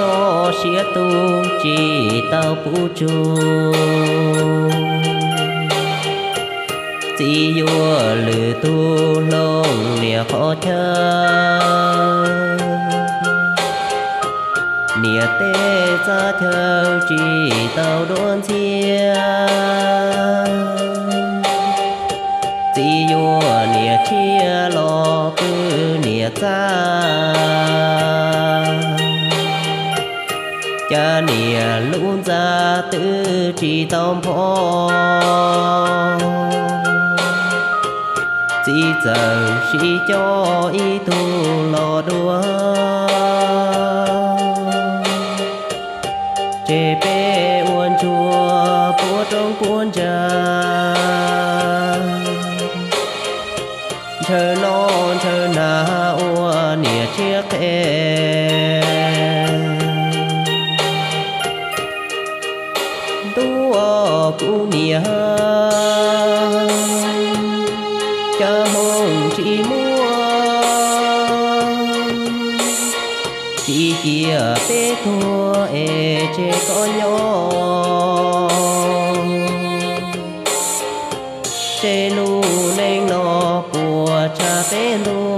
cho xía tu chỉ tao pu chu chỉ vua lử tu lông nia khó chơi nia tê ra theo chỉ tao đón chia chỉ vua nia chia lo cứ nia ra cha nia luôn ra tự chỉ tao phó chỉ giờ chỉ cho ý tu lo đua chế bê uốn chùa búa trong cuốn trà chờ non chờ na ua nia chiếc tua cũ nia cha hồng chỉ mua chỉ kia bé thua chế có nhỏ chế lu nên nó của cha bé lu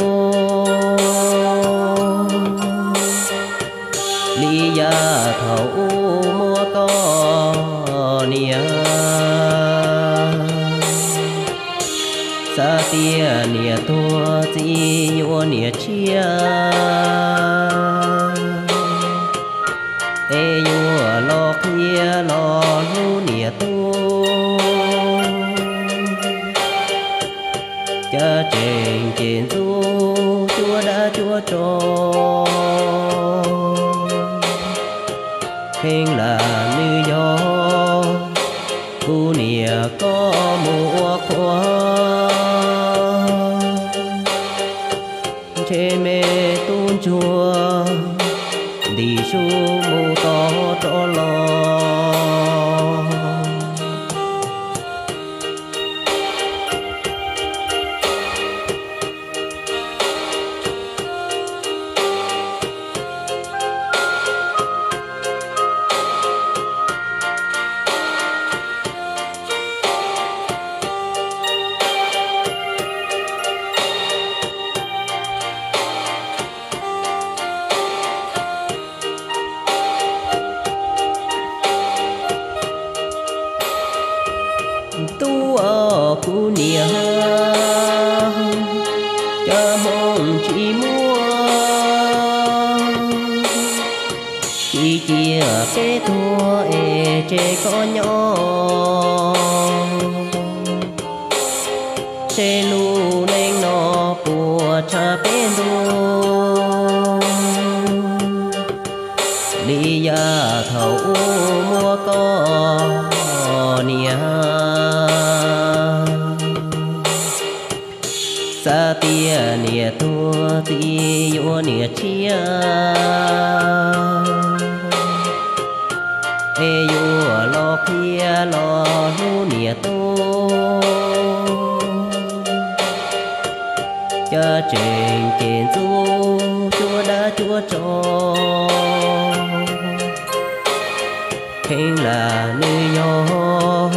lý gia thấu mua con nia sa tia nia thua chỉ nhua nia chia e nhua lo kia lo lu nia tu cha trên trên tu chúa đã chúa cho khen là như gió cu nia có mùa khoa chế mê tôn chùa đi su mù to cho lo cu nia cha mong chỉ mua chỉ chia bé thua chế có nhỏ chế lu nên nó của cha bé lu đi ra thấu mua con nia sa tia nia thua ti vua nia chia e vua lo kia lo lu nia tu cha trên trên du chúa đã chúa cho khen là nơi gió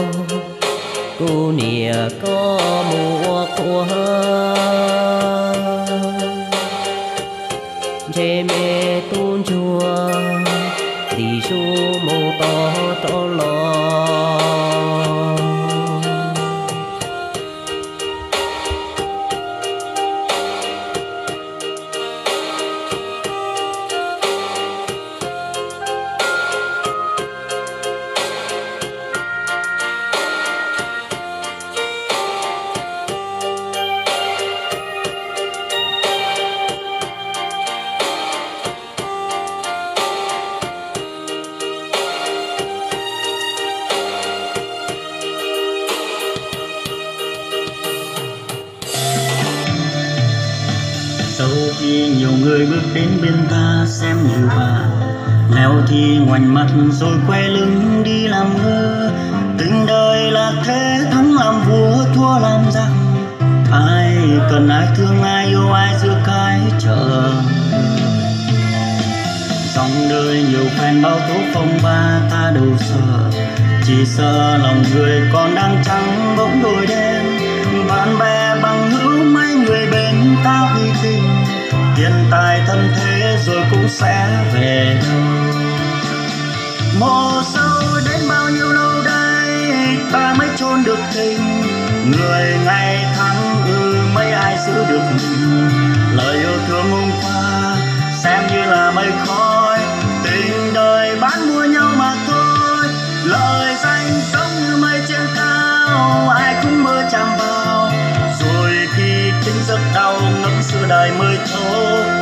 cu nia có mùa của chế mê tôn chùa đi su mô to cho lo khi nhiều người bước đến bên ta xem như bà, nghèo thì ngoảnh mặt rồi quay lưng đi làm ngơ. Tình đời là thế, thắng làm vua thua làm giặc, ai cần ai thương ai yêu ai giữa cái chợ. Dòng đời nhiều phen bao tố phong ba ta đâu sợ, chỉ sợ lòng người còn đang trắng bỗng đôi đêm. Bạn bè bằng hữu mấy người bên ta vì tình, tiền tài thân thế rồi cũng sẽ về đâu. Mồ sâu đến bao nhiêu lâu đây ta mới chôn được tình, người ngày tháng mấy ai giữ được mình. Lời yêu thương hôm qua xem như là mây khói, tình đời bán mua nhau mà thôi. Lời danh giống như mây trên cao, ai cũng mơ chạm vào, rồi khi tính giấc đau ngấm xưa đời mới thấu.